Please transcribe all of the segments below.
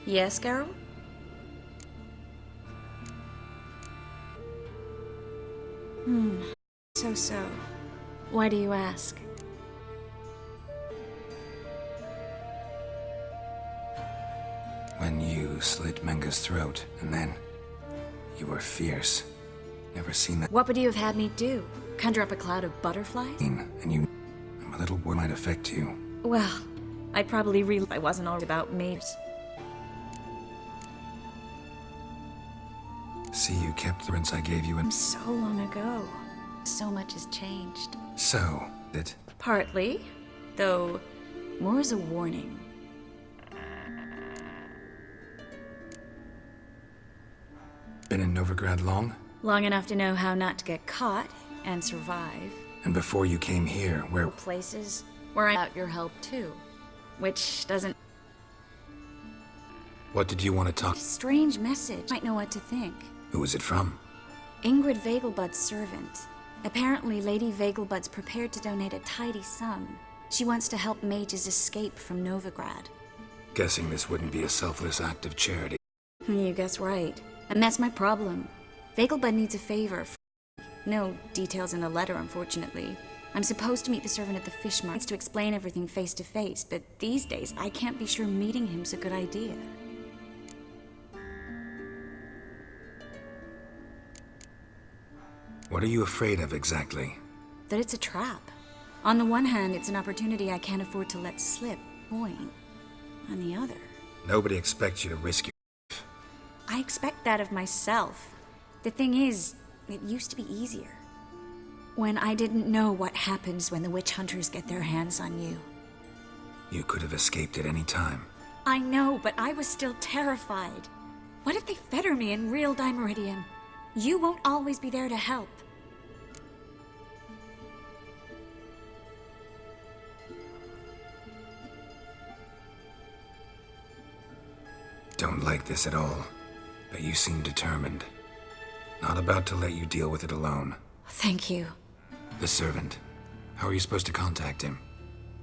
Yes, Geralt? So. Why do you ask? When you slit Menga's throat, and then you were fierce. Never seen that What would you have had me do? Conjure up a cloud of butterflies? scene, and you... a little word might affect you. Well, I'd probably if I wasn't all about mages. See, you kept the rinse I gave you, and So long ago. So much has changed. so... it... Partly, though more as a warning. Been in Novigrad long? Long enough to know how not to get caught and survive. And before you came here, where... Places where I out your help too. Which doesn't... What did you want to talk... Strange message. Might know what to think. Who was it from? Ingrid Vegelbud's servant. Apparently, Lady Vegelbud's prepared to donate a tidy sum. She wants to help mages escape from Novigrad. Guessing this wouldn't be a selfless act of charity. You guess right. And that's my problem. Vegelbud needs a favor. No details in the letter, unfortunately. I'm supposed to meet the servant at the fish market to explain everything face to face, but these days I can't be sure meeting him's a good idea. What are you afraid of exactly? That it's a trap. On the one hand, it's an opportunity I can't afford to let slip. Point. On the other, Nobody expects you to risk your... I expect that of myself. The thing is, it used to be easier. When I didn't know what happens when the witch hunters get their hands on you. You could have escaped at any time. I know, but I was still terrified. What if they fetter me in real Dimeridium? You won't always be there to help. Don't like this at all, but you seem determined. Not about to let you deal with it alone. Thank you. The servant. How are you supposed to contact him?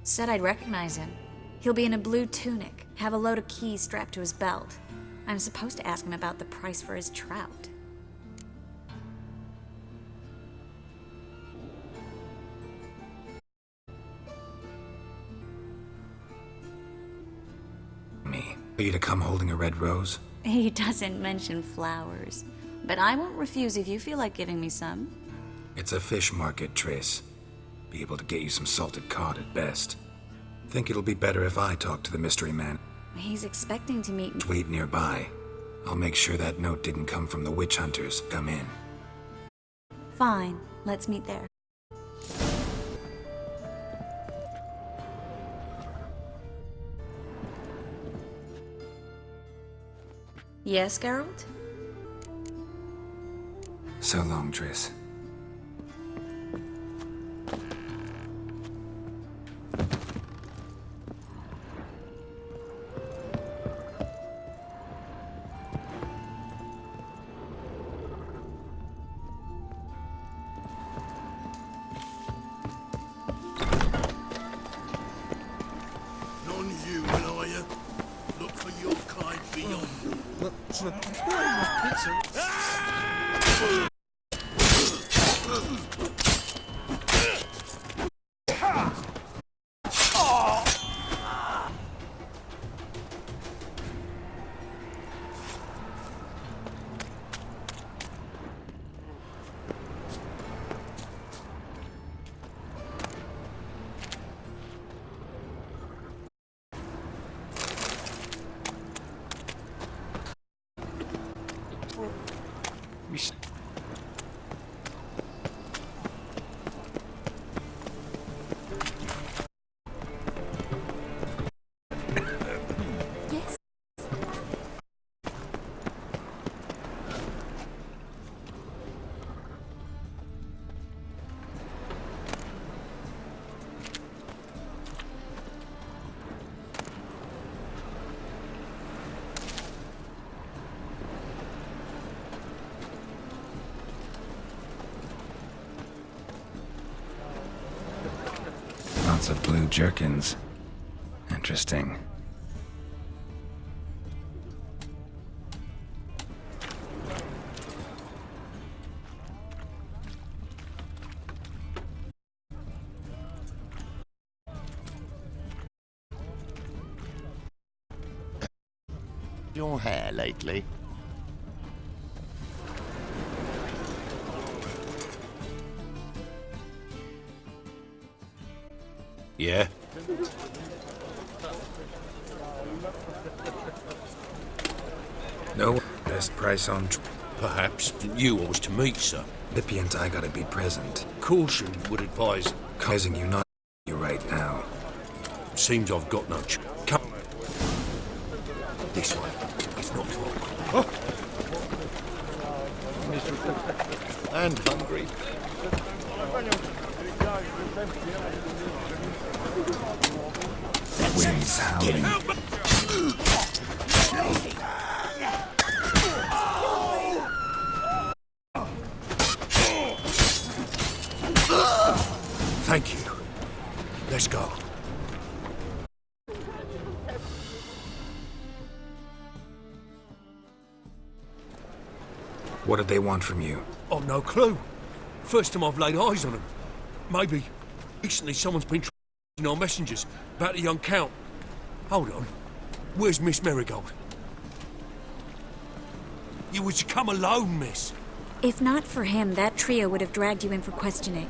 Said I'd recognize him. He'll be in a blue tunic, have a load of keys strapped to his belt. I'm supposed to ask him about the price for his trout. Me. Are you to come holding a red rose? He doesn't mention flowers, but I won't refuse if you feel like giving me some. It's a fish market, Triss. Be able to get you some salted cod at best. Think it'll be better if I talk to the mystery man. He's expecting to meet me. Wait nearby. I'll make sure that note didn't come from the witch hunters. Come in. Fine, let's meet there. Yes, Geralt? So long, Triss. None you, will you? Look for your kind beyond. Yes. Lots of blue jerkins. Interesting. your hair lately? Yeah? No, best price on Perhaps you I was to meet, sir. Lippy and I gotta be present. Caution would advise. Causing you not you right now. Seems I've got no Come. This way. It's not far. And hungry. Winds howling. Thank you. Let's go. What did they want from you? I've no clue. First time I've laid eyes on them. Maybe recently someone's been tracking our messengers about the young Count. Hold on. Where's Miss Marigold? You was to come alone, miss. If not for him, that trio would have dragged you in for questioning.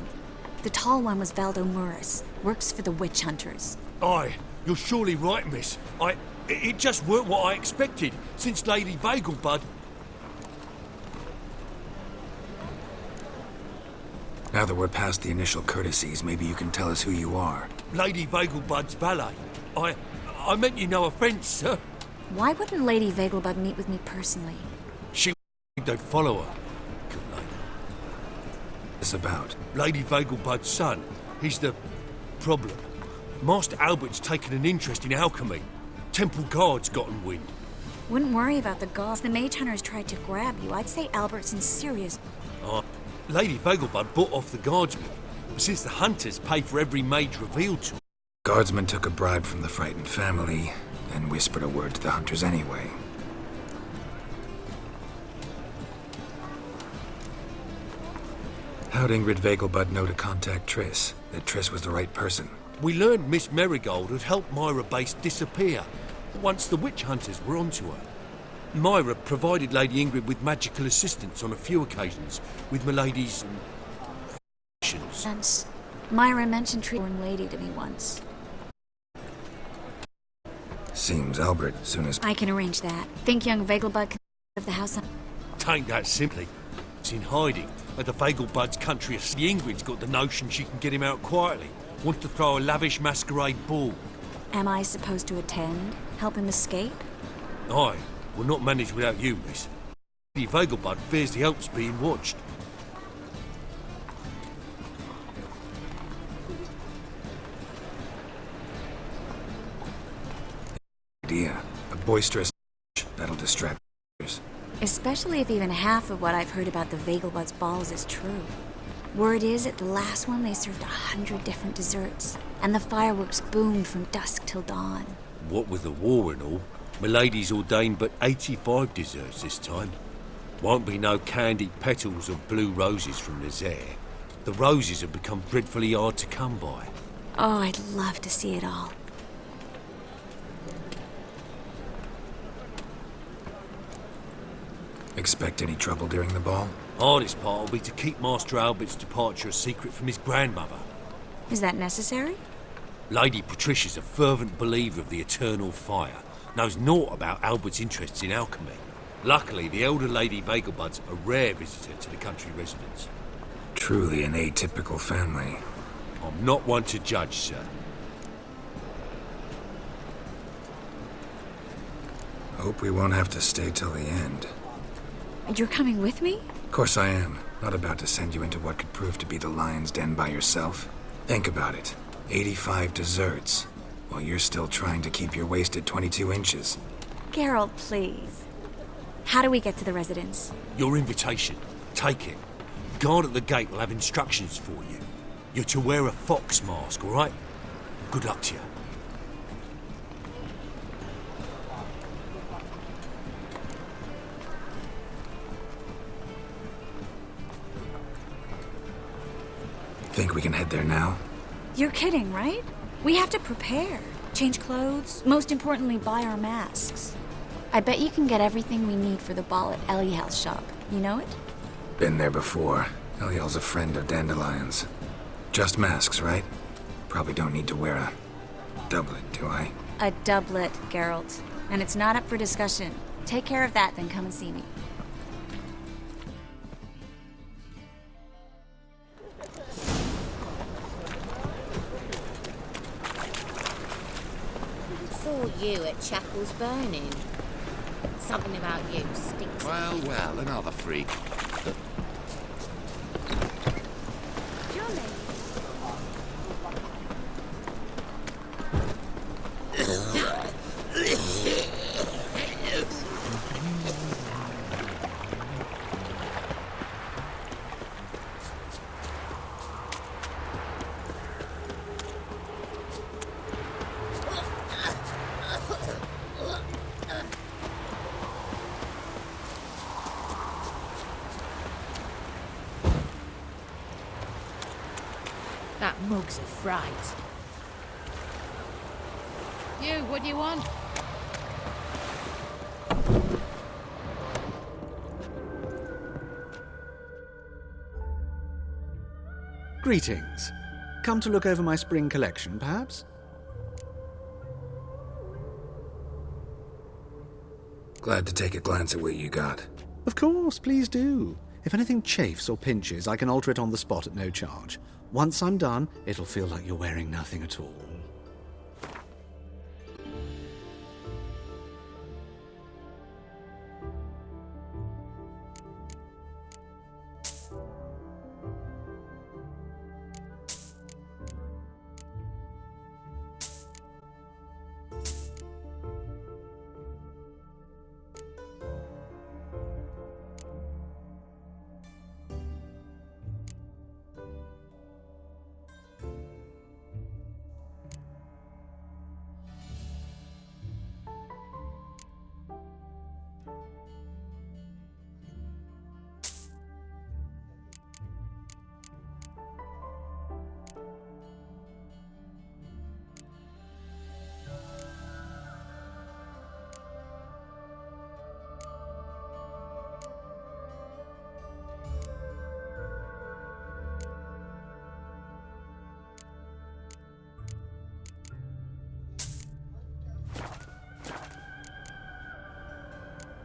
The tall one was Valdo Murris, works for the witch hunters. Aye, you're surely right, miss. It just weren't what I expected, since Lady Vegelbud. Now that we're past the initial courtesies, maybe you can tell us who you are. Lady Vegelbud's valet. I meant you no offence, sir. Why wouldn't Lady Vegelbud meet with me personally? She they'd follow her. Good night. What's about? Lady Vegelbud's son. He's the problem. Master Albert's taken an interest in alchemy. Temple guards gotten wind. Wouldn't worry about the gauls. The mage hunters tried to grab you. I'd say Albert's in serious... Lady Vegelbud bought off the guardsmen, since the hunters pay for every mage revealed to them. Guardsman took a bribe from the frightened family, then whispered a word to the hunters anyway. How'd Ingrid Vegelbud know to contact Triss? That Triss was the right person? We learned Miss Marigold had helped Myra Base disappear once the witch hunters were onto her. Myra provided Lady Ingrid with magical assistance on a few occasions with Milady's... Sense. Myra mentioned Treeborn Lady to me once. Seems Albert, soon as... I can arrange that. Think young Vegelbud can of the house on... Tain't that simply. It's in hiding at the Vegelbud's country. The Ingrid's got the notion she can get him out quietly. Wants to throw a lavish masquerade ball. Am I supposed to attend? Help him escape? Aye, we'll not manage without you, miss. Lady Vegelbud fears the Alps being watched. Idea. A boisterous that'll distract others. Especially if even half of what I've heard about the Vegelbud's balls is true. Word is, at the last one they served 100 different desserts, and the fireworks boomed from dusk till dawn. What with the war and all, Milady's ordained but 85 desserts this time. Won't be no candied petals or blue roses from Nazaire. The roses have become dreadfully hard to come by. Oh, I'd love to see it all. Expect any trouble during the ball? Hardest part will be to keep Master Albert's departure a secret from his grandmother. Is that necessary? Lady Patricia's a fervent believer of the eternal fire, knows naught about Albert's interests in alchemy. Luckily, the elder Lady Vegelbud's a rare visitor to the country residence. Truly an atypical family. I'm not one to judge, sir. Hope we won't have to stay till the end. You're coming with me? Of course I am. Not about to send you into what could prove to be the lion's den by yourself. Think about it. 85 desserts, while you're still trying to keep your waist at 22 inches. Geralt, please. How do we get to the residence? Your invitation. Take it. Guard at the gate will have instructions for you. You're to wear a fox mask, all right? Good luck to you. Think we can head there now? You're kidding, right? We have to prepare. Change clothes. Most importantly, buy our masks. I bet you can get everything we need for the ball at Eliel's shop. You know it? Been there before. Eliel's a friend of Dandelion's. Just masks, right? Probably don't need to wear a doublet, do I? A doublet, Geralt. And it's not up for discussion. Take care of that, then come and see me. Saw you at Chapel's Burning. Something about you stinks. Well, well, another freak. That mug's a fright. You, what do you want? Greetings. Come to look over my spring collection, perhaps? Glad to take a glance at what you got. Of course, please do. If anything chafes or pinches, I can alter it on the spot at no charge. Once I'm done, it'll feel like you're wearing nothing at all.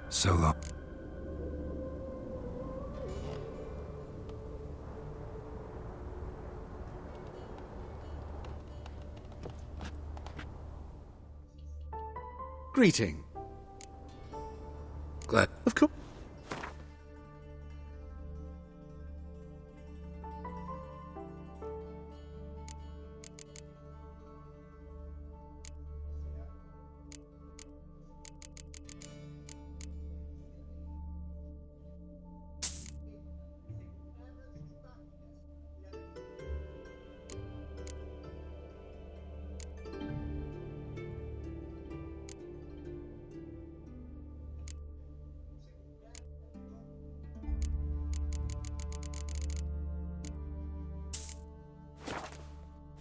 So long. Greeting. Glad. Of course.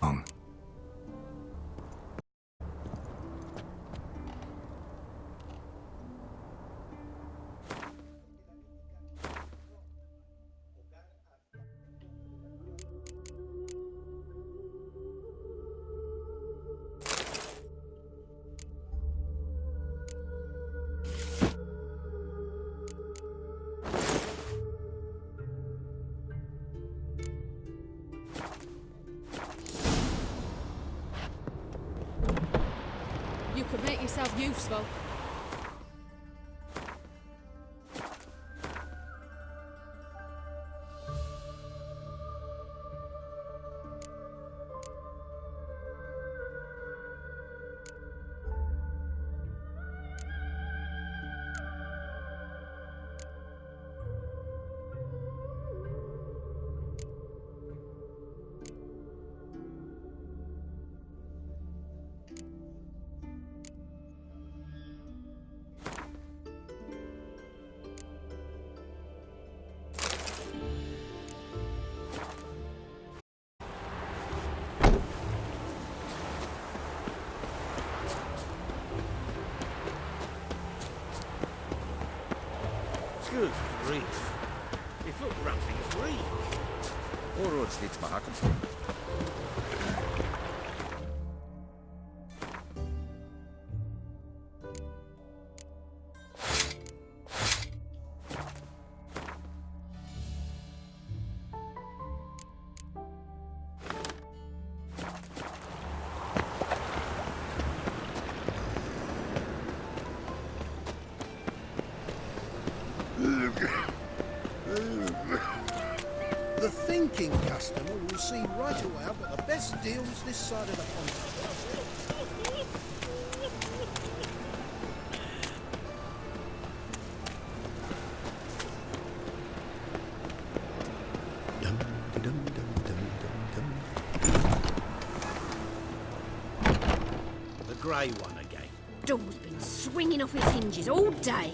Long. You could make yourself useful. Good grief. Die Fotografing is real. Oorlog steeds maken. The thinking customer will see right away I've got the best deals this side of the pond. The grey one again. Door's been swinging off its hinges all day.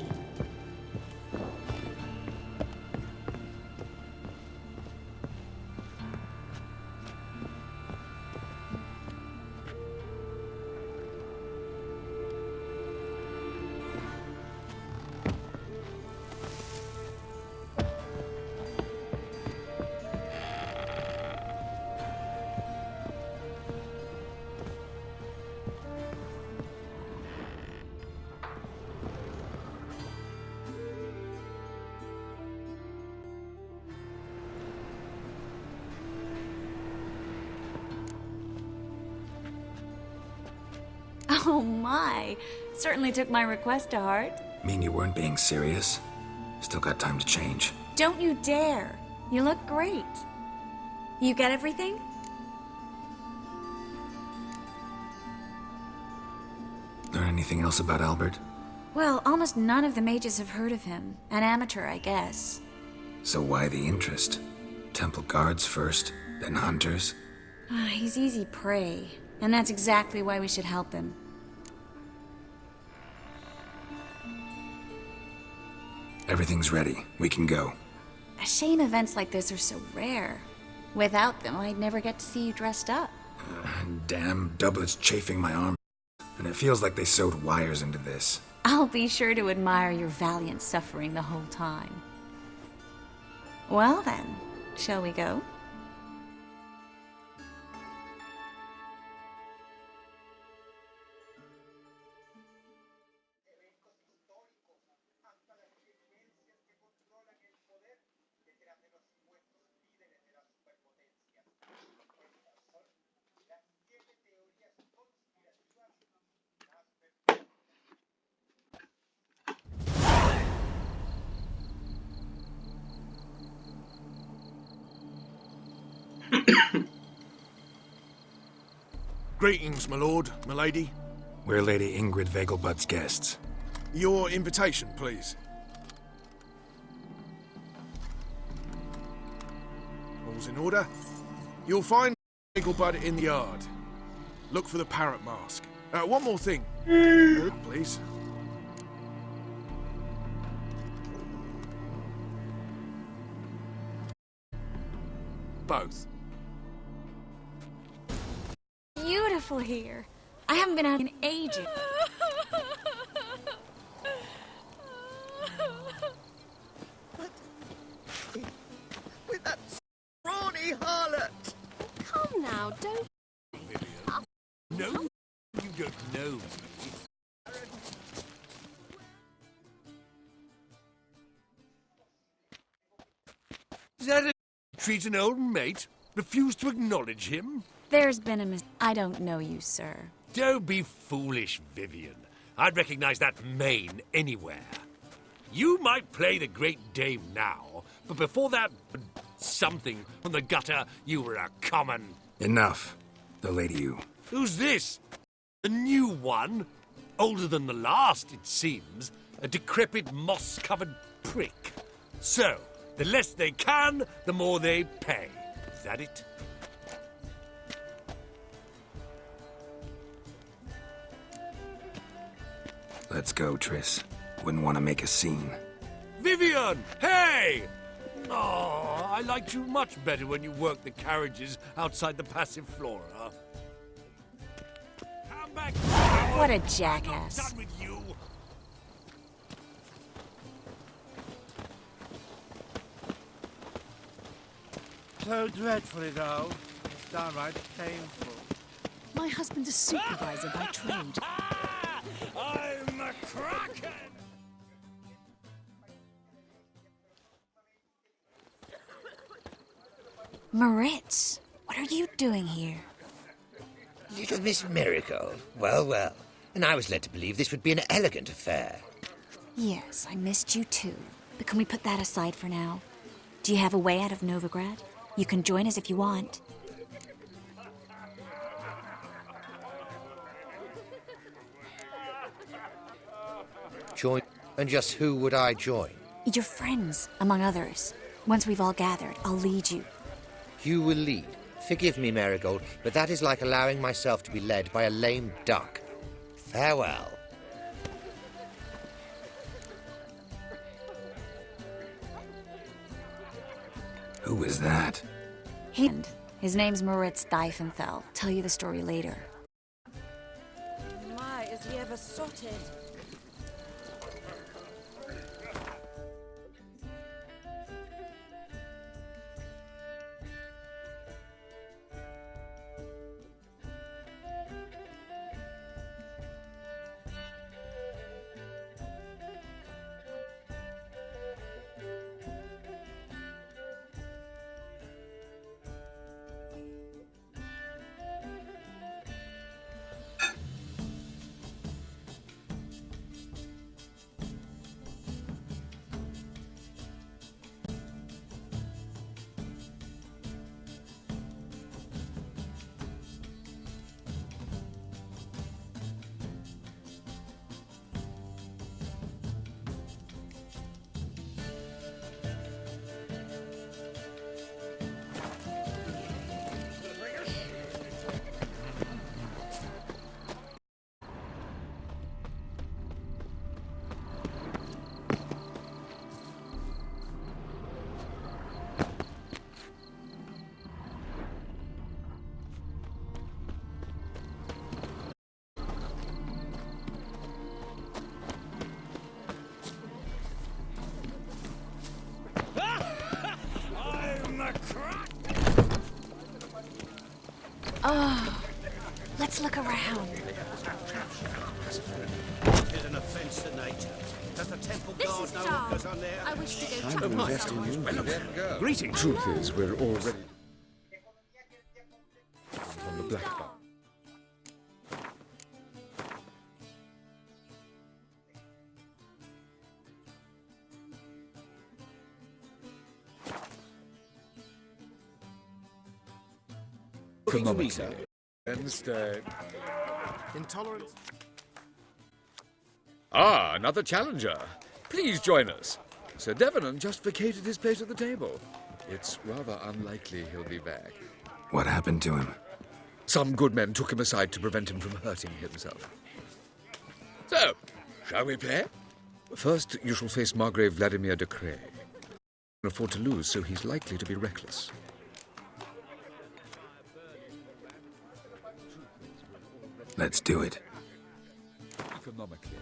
Oh my! Certainly took my request to heart. Mean you weren't being serious? Still got time to change. Don't you dare! You look great. You get everything? Learn anything else about Albert? Well, almost none of the mages have heard of him. An amateur, I guess. So why the interest? Temple guards first, then hunters? He's easy prey, and that's exactly why we should help him. Everything's ready. We can go. A shame events like this are so rare. Without them, I'd never get to see you dressed up. Damn, doublets chafing my arm. And it feels like they sewed wires into this. I'll be sure to admire your valiant suffering the whole time. Well then, shall we go? Greetings, my lord, my lady. We're Lady Ingrid Vegelbud's guests. Your invitation, please. All's in order. You'll find Vegelbud in the yard. Look for the parrot mask. One more thing. Please. Both. Beautiful here. I haven't been out in ages. With that scrawny harlot! Come now, don't. No, you don't know. Is that a treat an old mate? Refuse to acknowledge him? There's been a I don't know you, sir. Don't be foolish, Vivian. I'd recognize that mane anywhere. You might play the Great Dame now, but before that something from the gutter, you were a common... Enough. The lady you. Who's this? A new one? Older than the last, it seems. A decrepit, moss-covered prick. So, the less they can, the more they pay. Is that it? Let's go, Triss. Wouldn't want to make a scene. Vivian! Hey! Oh, I liked you much better when you worked the carriages outside the Passive Flora. Come back! What a I'm not jackass. done with you. So dreadful it all. It's downright painful. My husband's a supervisor by trade. I'm a Kraken! Moritz, what are you doing here? Little Miss Miracle. Well, well. And I was led to believe this would be an elegant affair. Yes, I missed you too. But can we put that aside for now? Do you have a way out of Novigrad? You can join us if you want. Join? And just who would I join? Your friends, among others. Once we've all gathered, I'll lead you. You will lead. Forgive me, Marigold, but that is like allowing myself to be led by a lame duck. Farewell. Who is that? His name's Moritz Diefenthal. Tell you the story later. My, is he ever sorted? Oh, let's look around. It's an offence to nature. Does the temple This guard is know what Dar. goes on there? I wish to go Time to invest in you. Greetings. Truth is, we're already on the black bar. Thermometer. Wednesday. Intolerance. Ah, another challenger. Please join us. Sir Devenant just vacated his place at the table. It's rather unlikely he'll be back. What happened to him? Some good men took him aside to prevent him from hurting himself. So, shall we play? First, you shall face Margrave Vladimir de Cray. Can afford to lose, so he's likely to be reckless. Let's do it. Economically.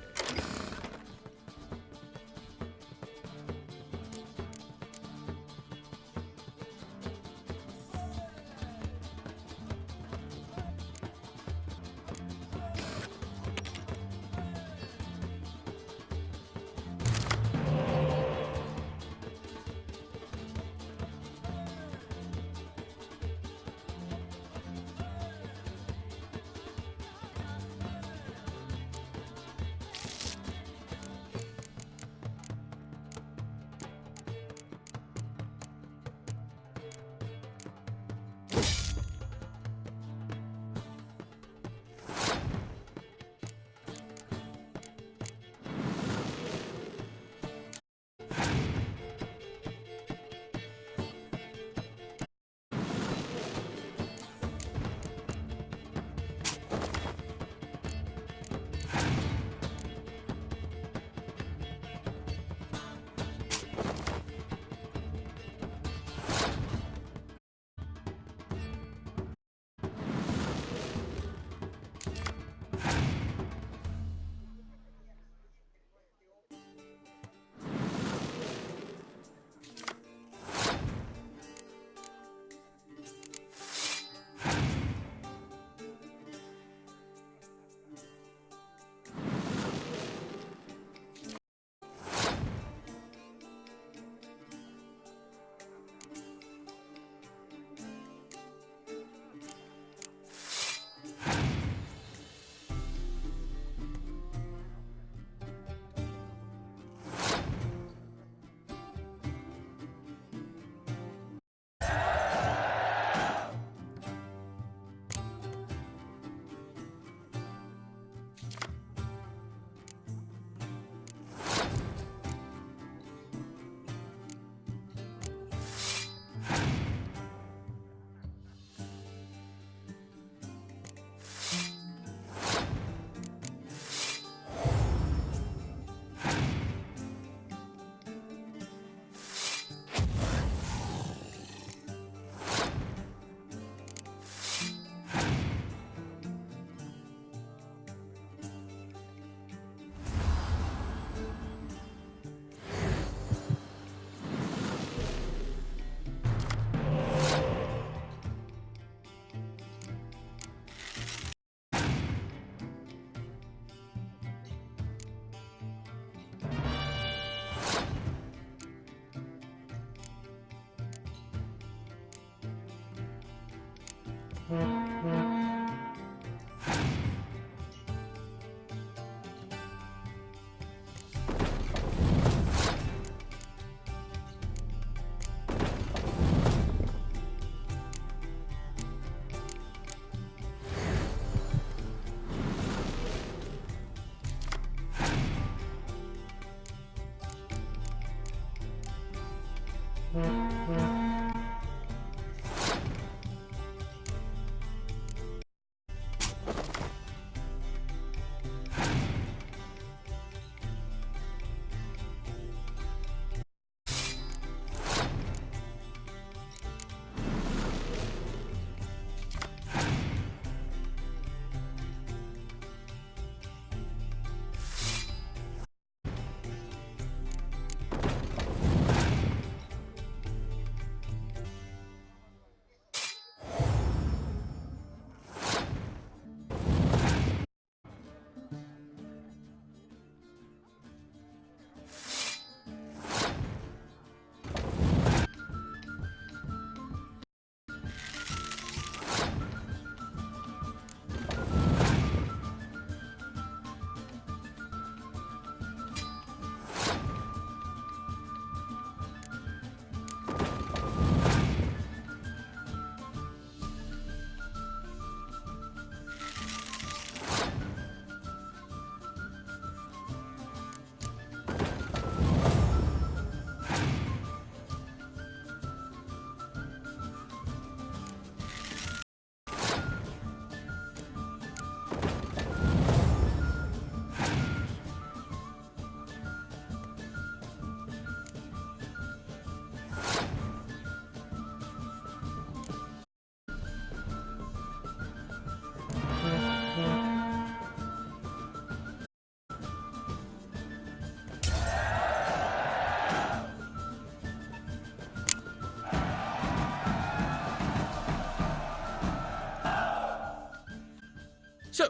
So,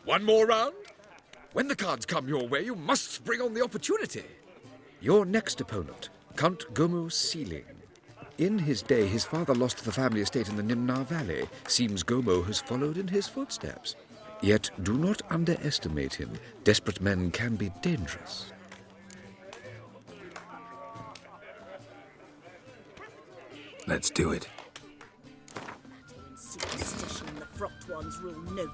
one more round? When the cards come your way, you must spring on the opportunity. Your next opponent, Count Gomo Sealing. In his day, his father lost the family estate in the Nimnar Valley. Seems Gomo has followed in his footsteps. Yet do not underestimate him. Desperate men can be dangerous. Let's do it. Superstition, the frocked ones rule no.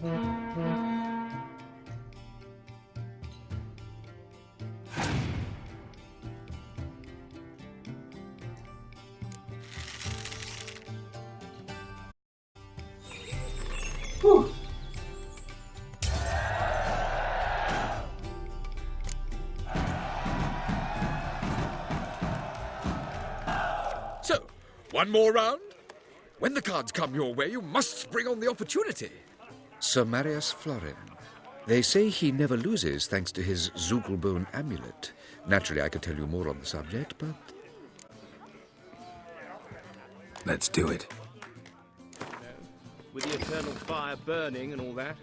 So, one more round? When the cards come your way, you must spring on the opportunity. Sir Marius Florin. They say he never loses thanks to his Zugelbone amulet. Naturally, I could tell you more on the subject, but... Let's do it. With the eternal fire burning and all that.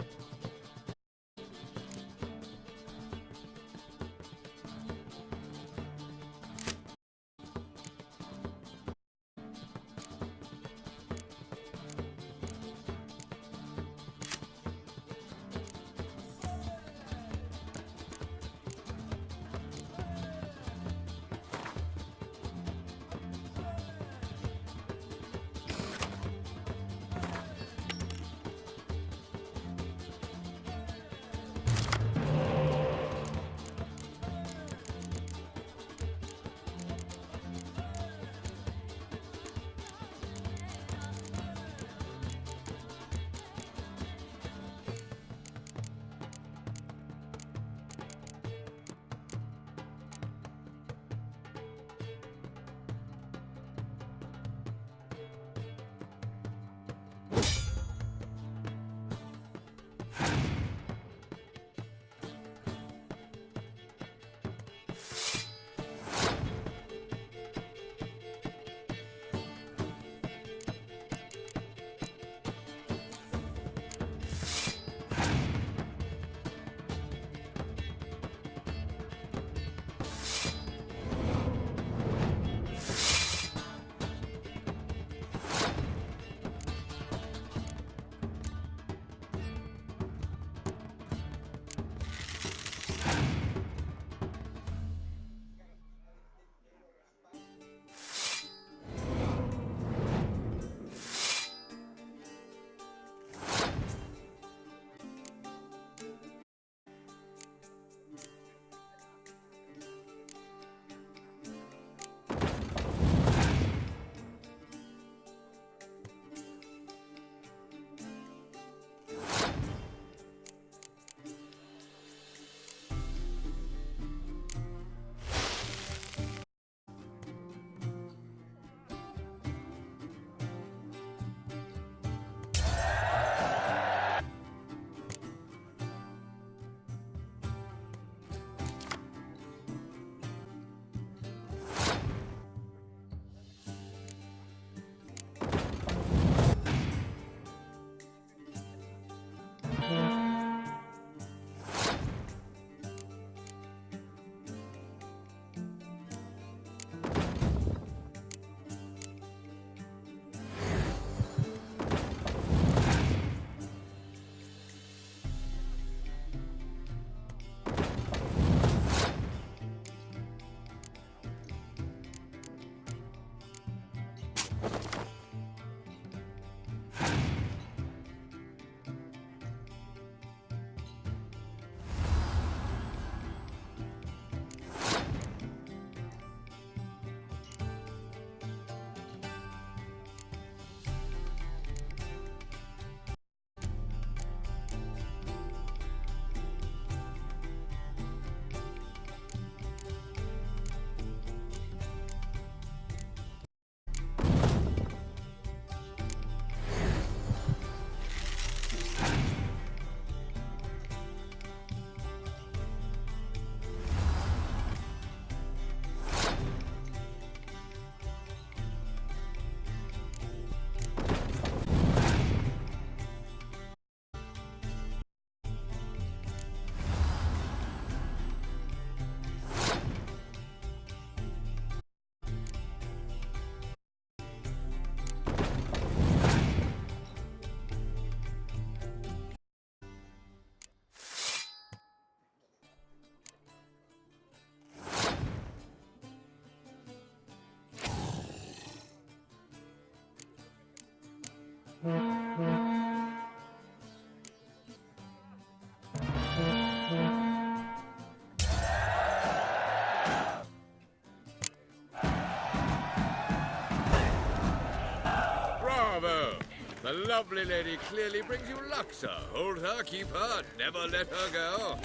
The lovely lady clearly brings you luck, sir. Hold her, keep her, never let her go.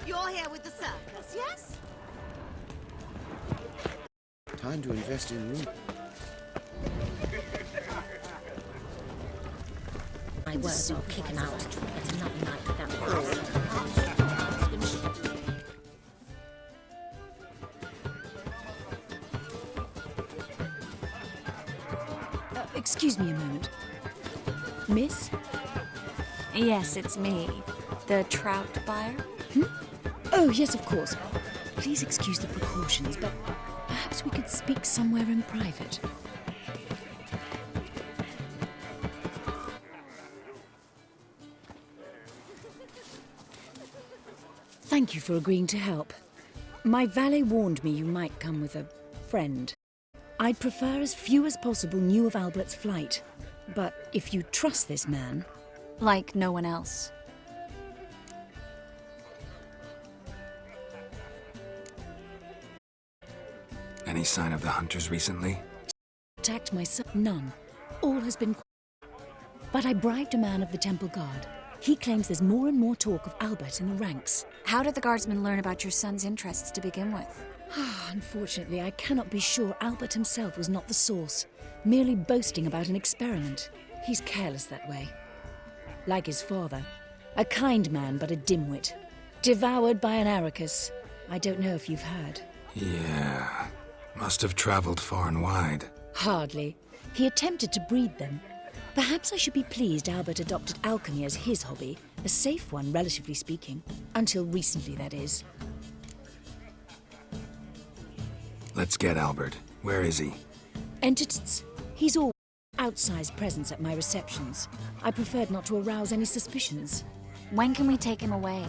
You're here with the circus, yes? Time to invest in room. My words are kicking out. It's another night without ball. Excuse me a moment. Miss? Yes, it's me. The trout buyer? Oh, yes, of course. Please excuse the precautions, but perhaps we could speak somewhere in private. Thank you for agreeing to help. My valet warned me you might come with a friend. I'd prefer as few as possible knew of Albert's flight. But if you trust this man... Like no one else. Any sign of the hunters recently? Attacked my son? None. All has been... But I bribed a man of the Temple Guard. He claims there's more and more talk of Albert in the ranks. How did the guardsmen learn about your son's interests to begin with? Unfortunately, I cannot be sure Albert himself was not the source, merely boasting about an experiment. He's careless that way. Like his father. A kind man, but a dimwit. Devoured by an Arrakis. I don't know if you've heard. Yeah. Must have traveled far and wide. Hardly. He attempted to breed them. Perhaps I should be pleased Albert adopted alchemy as his hobby. A safe one, relatively speaking. Until recently, that is. Let's get Albert. Where is he? Entities. He's all outsized presence at my receptions. I preferred not to arouse any suspicions. When can we take him away?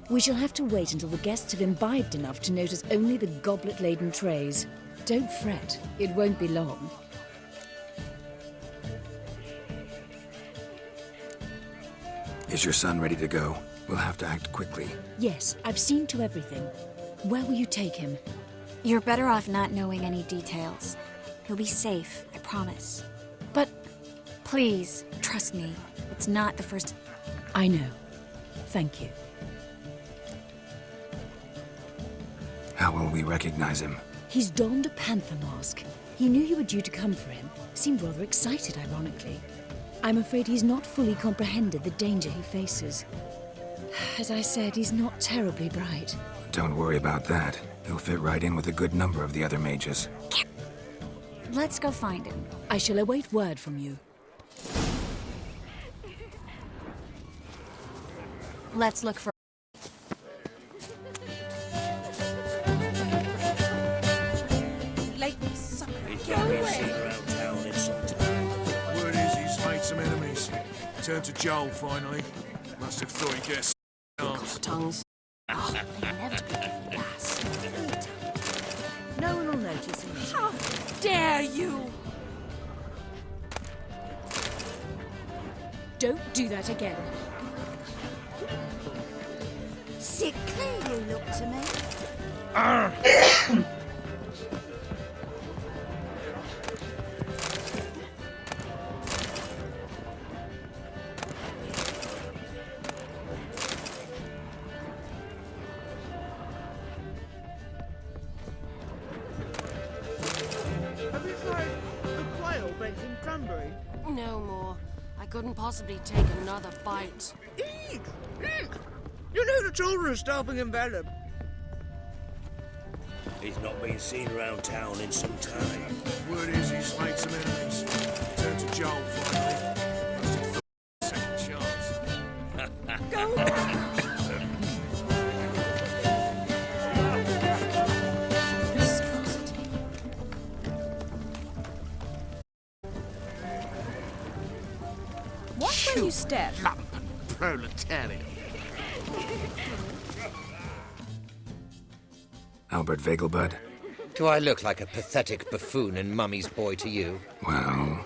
We shall have to wait until the guests have imbibed enough to notice only the goblet-laden trays. Don't fret. It won't be long. Is your son ready to go? We'll have to act quickly. Yes, I've seen to everything. Where will you take him? You're better off not knowing any details. He'll be safe, I promise. But... Please, trust me. It's not the first... I know. Thank you. How will we recognize him? He's donned a panther mask. He knew you were due to come for him. Seemed rather excited, ironically. I'm afraid he's not fully comprehended the danger he faces. As I said, he's not terribly bright. Don't worry about that. He'll fit right in with a good number of the other mages. Let's go find him. I shall await word from you. Let's look for... Word is he's made some enemies. Turned to Joel, finally. Must have thought he'd get a chance. Tongues. Oh, they inevitably give you gas. No one will notice him. How dare you! Don't do that again. Sickly you look to me. Have you tried the quail baked in cranberry? No more. I couldn't possibly take another bite. Eek! Eek! You know the children are starving in Vellum. He's not been seen around town in some time. Word is he's made some enemies. Turned to Joel, finally. Must have thought he'd get a second chance. Go! Watch where you step. Lump and proletariat. Albert Vegelbud? Do I look like a pathetic buffoon and Mummy's boy to you? Well...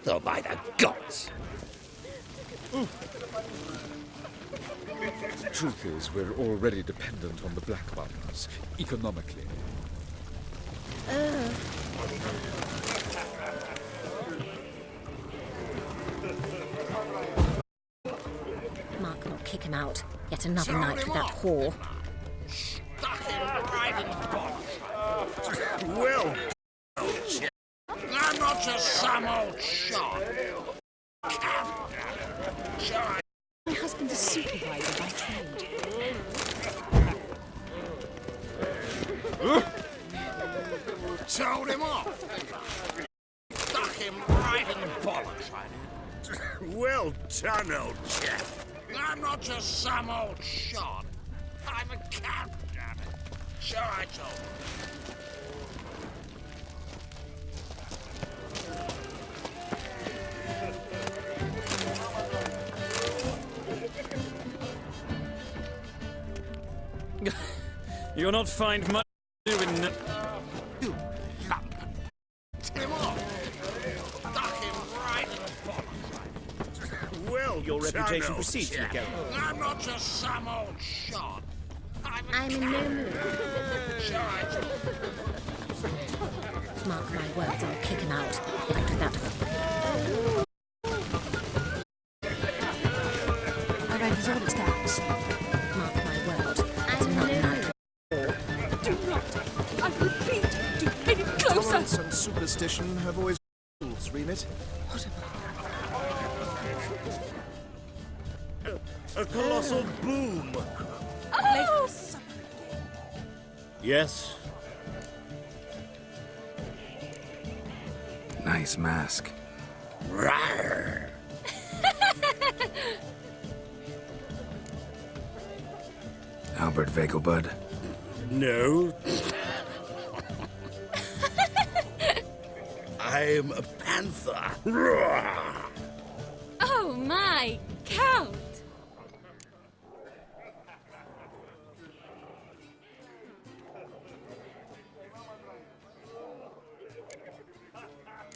Oh, by the gods! The truth is, we're already dependent on the Black Ones, economically. kick him out. Yet another night with that whore. Stuck him right in the box. Well, I'm not just some old shot. My husband's a supervisor by trade. Told him off. Stuck him right in the bollocks. Well done, old chap. I'm not just some old shot. I'm a cat, damn it. Sure I told him. You'll not find much to do in... You lump. Him off. Stuck him right in the bollocks. Well, Your reputation done, precedes you, old chap. Geralt. I'm not just some old shot. I'm in no mood. Sure I told him. Mark my words, I'll kick him out. Yet with that. I read his orders down. Mark my word. Yet another night. Do not. I repeat, do any closer. Tolerance and superstition have always been rules, Remit. A colossal boom. Oh! Yes? Nice mask. Rawr. Albert Vegelbud. No. I'm a panther. Rawr. Oh my, Count!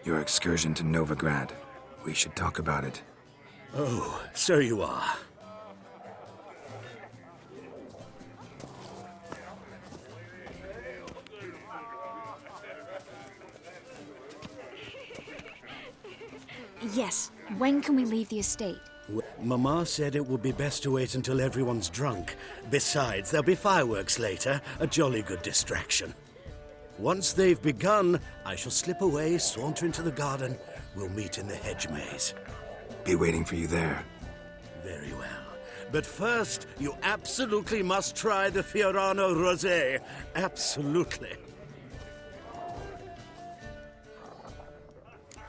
Your excursion to Novigrad. We should talk about it. Oh, so you are. Yes, when can we leave the estate? Mama said it would be best to wait until everyone's drunk. Besides, there'll be fireworks later, a jolly good distraction. Once they've begun, I shall slip away, saunter into the garden. We'll meet in the hedge maze. Be waiting for you there. Very well. But first, you absolutely must try the Fiorano Rosé. Absolutely.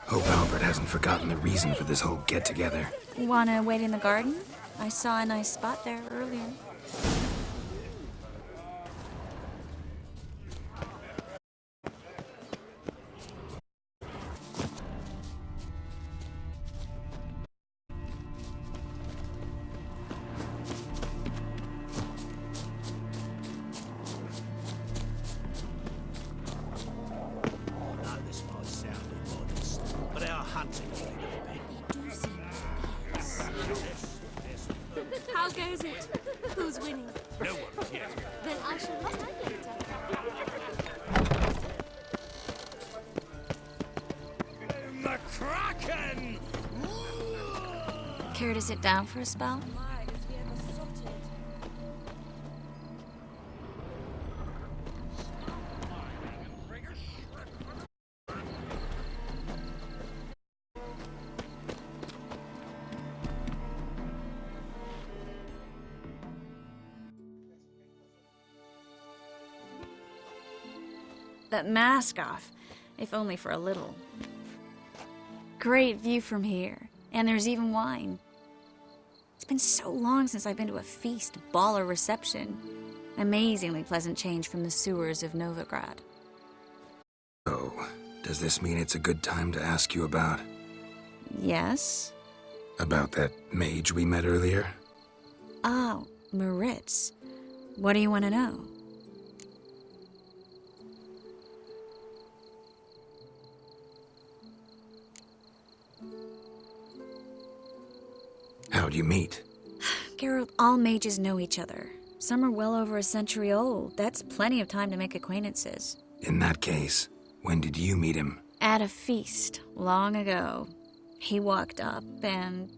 Hope Albert hasn't forgotten the reason for this whole get-together. Wanna wait in the garden? I saw a nice spot there earlier. How goes it? Who's winning? No one yet. Then I shall not tell you later. The Kraken! Care to sit down for a spell? That mask off, if only for a little. Great view from here, and there's even wine. It's been so long since I've been to a feast, ball, or reception. Amazingly pleasant change from the sewers of Novigrad. Oh, does this mean it's a good time to ask you about? Yes? About that mage we met earlier? Oh, Maritz. What do you want to know? How'd you meet? Geralt, all mages know each other. Some are well over a century old. That's plenty of time to make acquaintances. In that case, when did you meet him? At a feast, long ago. He walked up and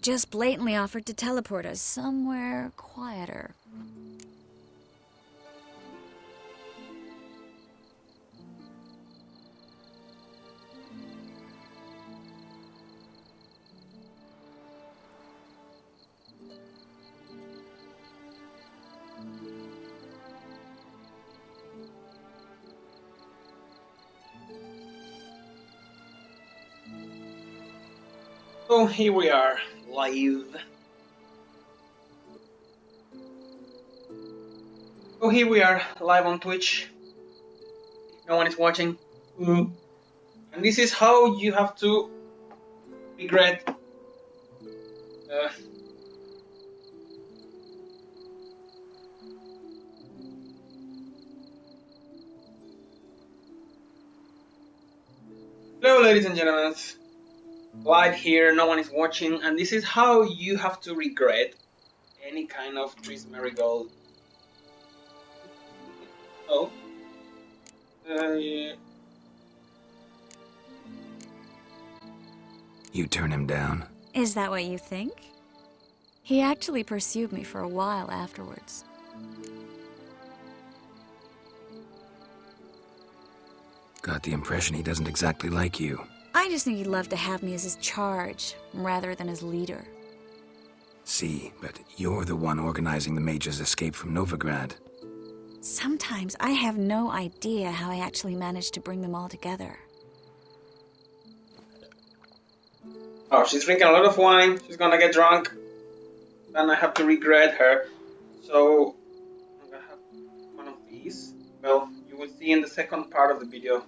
just blatantly offered to teleport us somewhere quieter. So here we are, live. So here we are, live on Twitch. No one is watching. And this is how you have to regret. Hello, ladies and gentlemen. Live here, no one is watching, and this is how you have to regret any kind of Triss Merigold. Oh. Yeah. You turn him down? Is that what you think? He actually pursued me for a while afterwards. Got the impression he doesn't exactly like you. I just think he'd love to have me as his charge, rather than his leader. See, but you're the one organizing the mage's escape from Novigrad. Sometimes I have no idea how I actually managed to bring them all together. Oh, she's drinking a lot of wine, she's gonna get drunk. Then I have to regret her. So, I'm gonna have one of these. Well, you will see in the second part of the video.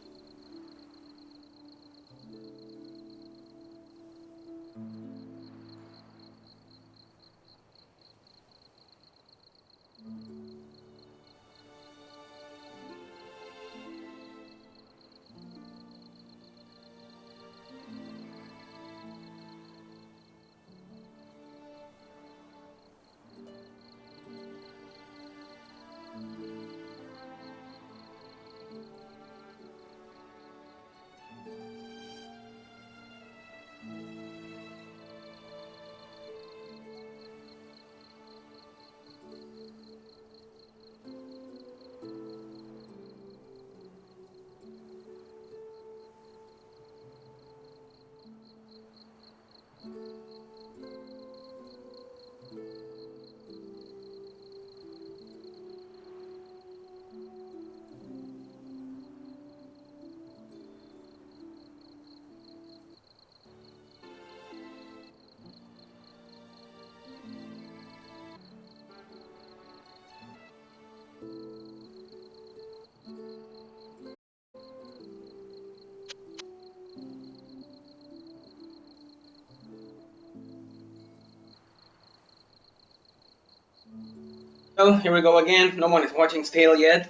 Well, here we go again. No one is watching still yet.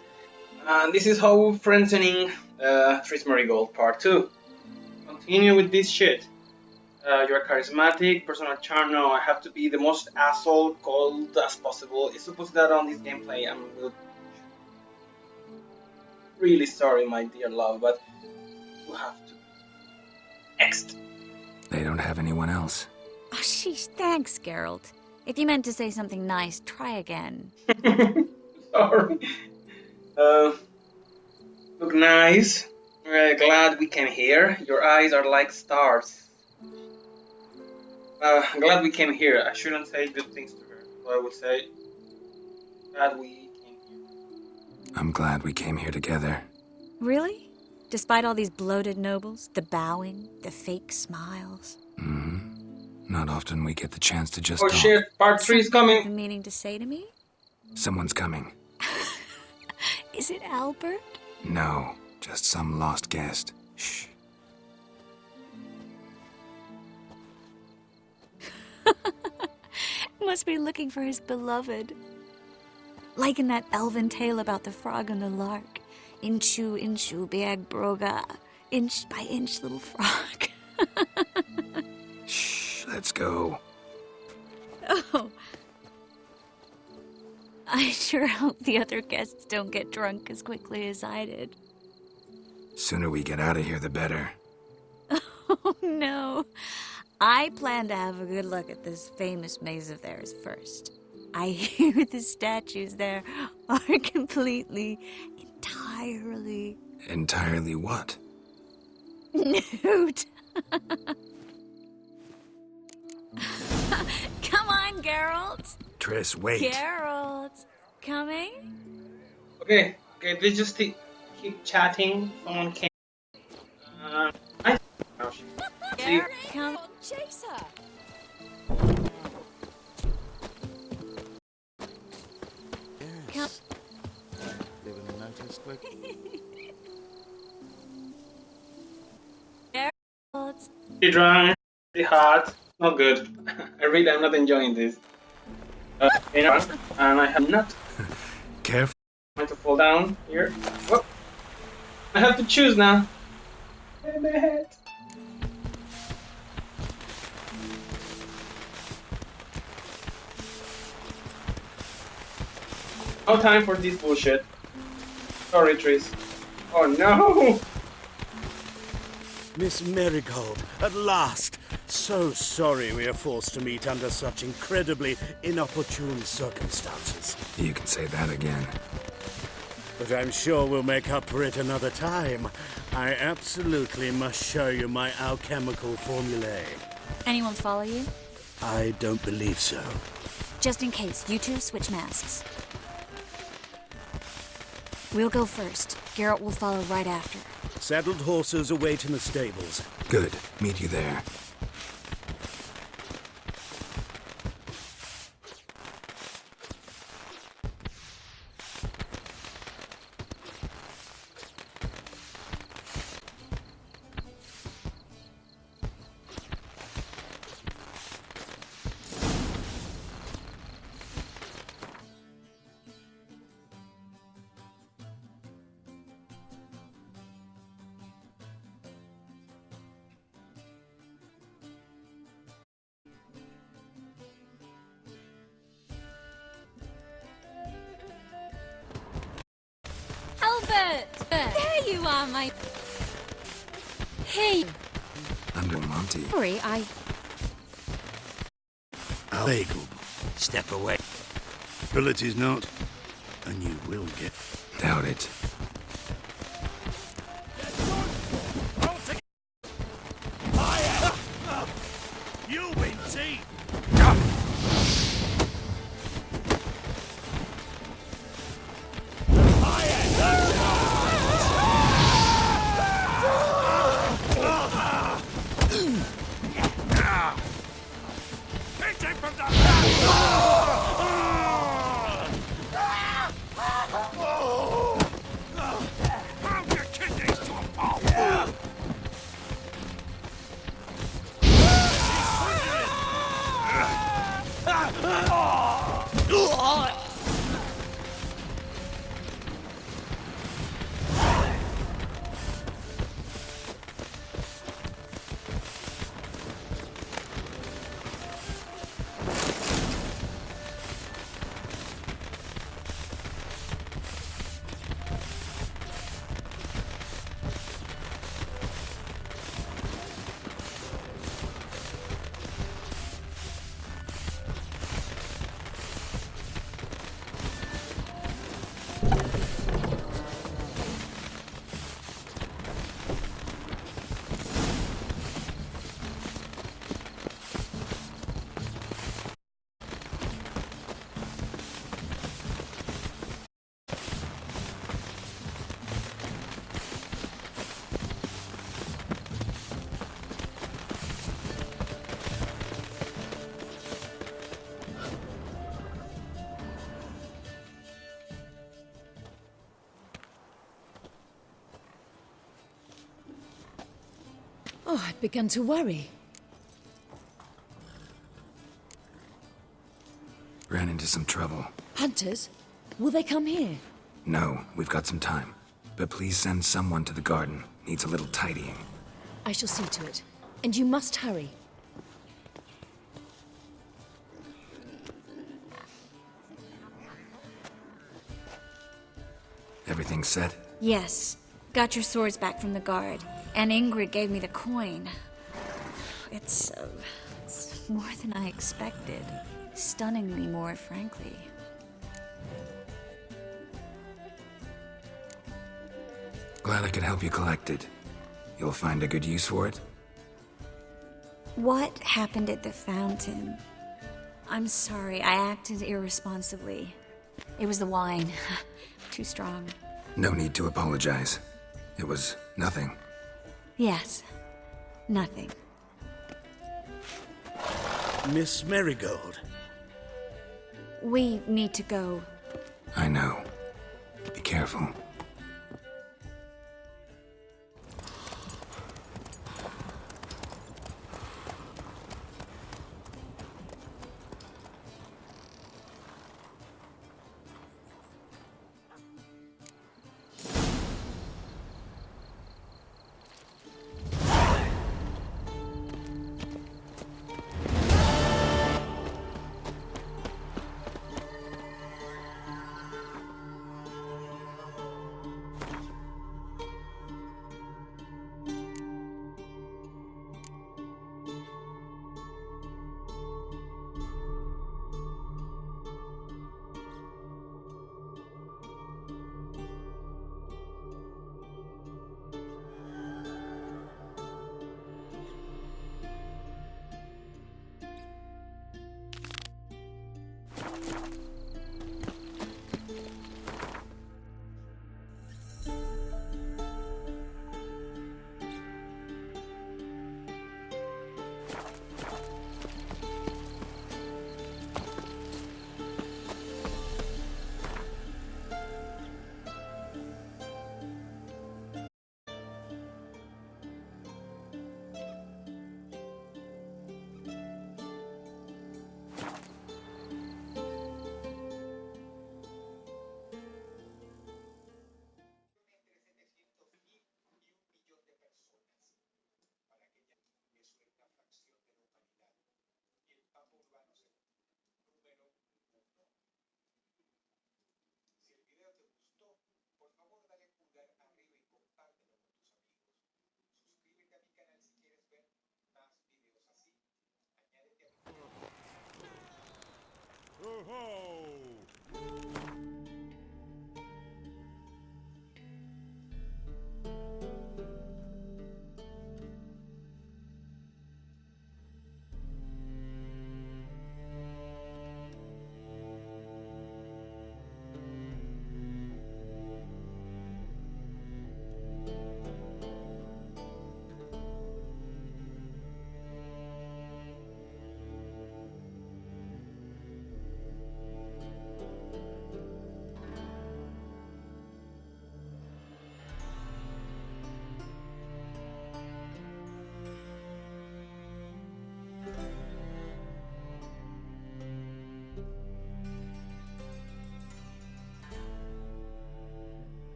And this is how friendzoning Triss Merigold Part 2. Continue with this shit. You're charismatic, personal charm. No, I have to be the most asshole cold as possible. It's supposed that on this gameplay. I'm really sorry, my dear love, but you have to. Next. They don't have anyone else. Oh, sheesh, thanks, Geralt. If you meant to say something nice, try again. Sorry. Look nice. Glad we came here. Your eyes are like stars. I'm glad we came here. I shouldn't say good things to her. So I would say, glad we came here. I'm glad we came here together. Really? Despite all these bloated nobles, the bowing, the fake smiles. Mm-hmm. Not often we get the chance to just talk. Shit, part 3 is coming. Something meaning to say to me? Someone's coming. Is it Albert? No, just some lost guest. Shh. Must be looking for his beloved. Like in that elven tale about the frog and the lark. Inchu, inchu, biag broga. Inch by inch, little frog. Shh, let's go. Oh. I sure hope the other guests don't get drunk as quickly as I did. Sooner we get out of here, the better. Oh, no. I plan to have a good look at this famous maze of theirs first. I hear the statues there are entirely... Entirely what? nude. Come on, Geralt. Triss, wait. Geralt, coming? Okay, let's just keep chatting. Someone came. I... See. Come on, chase her. Yes. Leaving a notice quick. Geralt. Pretty drunk, pretty hot. Not good. I'm not enjoying this. You know, and I have not. Careful. I'm going to fall down here. Whoop. I have to choose now. In the head. No time for this bullshit. Sorry, Triss. Oh no! Miss Marigold, at last! So sorry we are forced to meet under such incredibly inopportune circumstances. You can say that again. But I'm sure we'll make up for it another time. I absolutely must show you my alchemical formulae. Anyone follow you? I don't believe so. Just in case, you two switch masks. We'll go first. Geralt will follow right after. Saddled horses await in the stables. Good. Meet you there. Albert! There you are, my... Hey! Under Monty. Sorry, Bagel, step away. Abilities not, and you will get... Doubt it. You'll be tea! Oh, I'd begun to worry. Ran into some trouble. Hunters? Will they come here? No, we've got some time. But please send someone to the garden. Needs a little tidying. I shall see to it. And you must hurry. Everything set? Yes. Got your swords back from the guard. And Ingrid gave me the coin. It's more than I expected. Stunningly more, frankly. Glad I could help you collect it. You'll find a good use for it? What happened at the fountain? I'm sorry, I acted irresponsibly. It was the wine. Too strong. No need to apologize. It was nothing. Yes. Nothing. Miss Marigold. We need to go. I know. Be careful.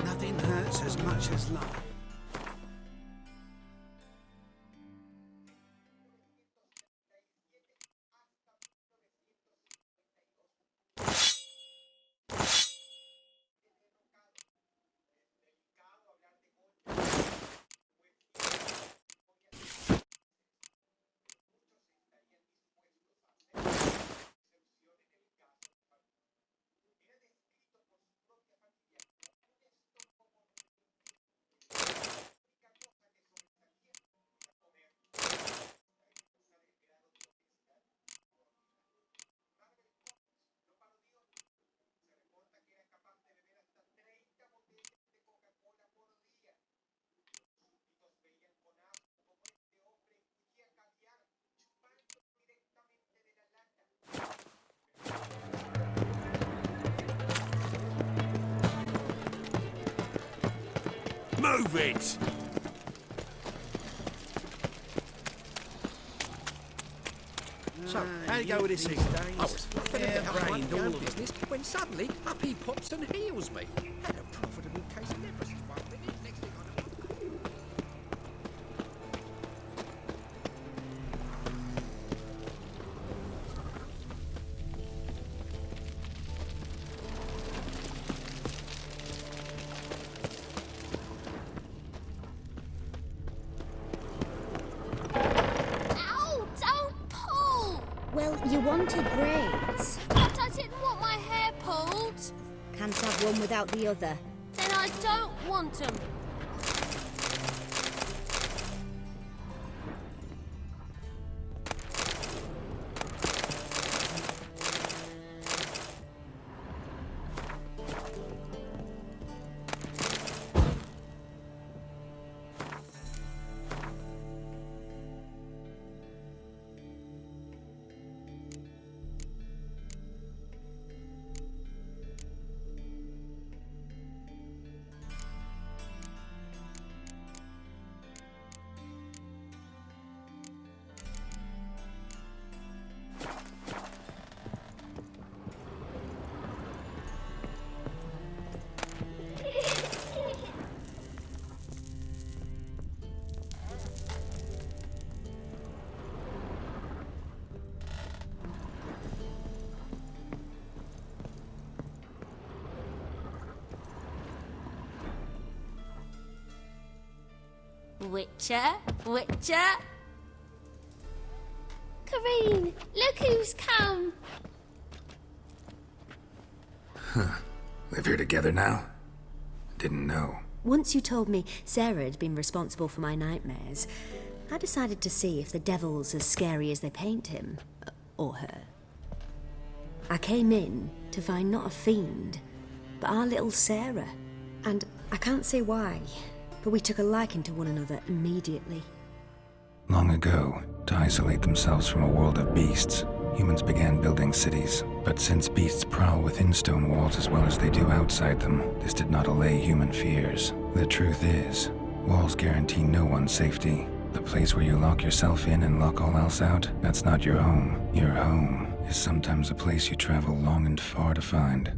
Nothing hurts as much as life. Move it! So, how you go with this evening? I was fluffing a bit up my own business when suddenly up he pops and heals me. Had a profitable case of leprosy one minute, next thing I know. Ow! Don't pull! Well, you wanted braids. But I didn't want my hair pulled. Can't have one without the other. Then I don't want them. Witcher, Witcher. Kareen, look who's come. Huh. Live here together now? Didn't know. Once you told me Sarah had been responsible for my nightmares, I decided to see if the devil's as scary as they paint him. Or her. I came in to find not a fiend, but our little Sarah. And I can't say why, but we took a liking to one another immediately. Long ago, to isolate themselves from a world of beasts, humans began building cities. But since beasts prowl within stone walls as well as they do outside them, this did not allay human fears. The truth is, walls guarantee no one's safety. The place where you lock yourself in and lock all else out, that's not your home. Your home is sometimes a place you travel long and far to find.